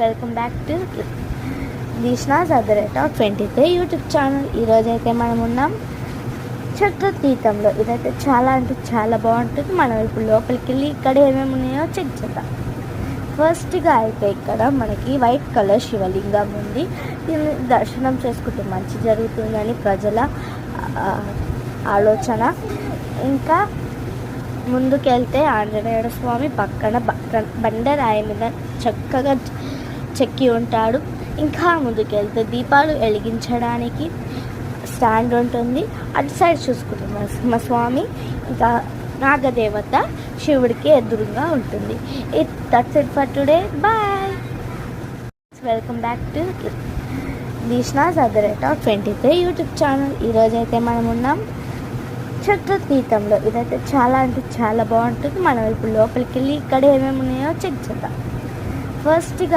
Welcome back to దీష్నాస్ అదరేట్ 23 YouTube channel. ఈరోజైతే మనం ఉన్నాం చక్రతీర్థంలో. ఇదైతే చాలా అంటే చాలా బాగుంటుంది. మనం ఇప్పుడు లోపలికి వెళ్ళి ఇక్కడ ఏమేమి ఉన్నాయో చెక్ చేద్దాం. ఫస్ట్గా అయితే ఇక్కడ మనకి వైట్ కలర్ శివలింగం ఉంది. దీన్ని దర్శనం చేసుకుంటే మంచి జరుగుతుందని ప్రజల ఆలోచన. ఇంకా ముందుకెళ్తే ఆంజనేయుడు స్వామి పక్కన బండరాయి మీద చక్కగా చెక్కి ఉంటాడు. ఇంకా ముందుకెళ్తే దీపాలు వెలిగించడానికి స్టాండ్ ఉంటుంది. అటు సైడ్ చూసుకుంటే నరసింహస్వామి ఇంకా నాగదేవత శివుడికి ఎదురుగా ఉంటుంది. That's it for today. Bye. Welcome back to దీష్నాస్ అదరేట్ 23 యూట్యూబ్ ఛానల్. ఈరోజైతే మనం ఉన్నాం చక్రతీర్థంలో. ఇదైతే చాలా అంటే చాలా బాగుంటుంది. మనం ఇప్పుడు లోపలికి వెళ్ళి ఇక్కడ ఏమేమి ఉన్నాయో చెక్ చేద్దాం. ఫస్ట్గా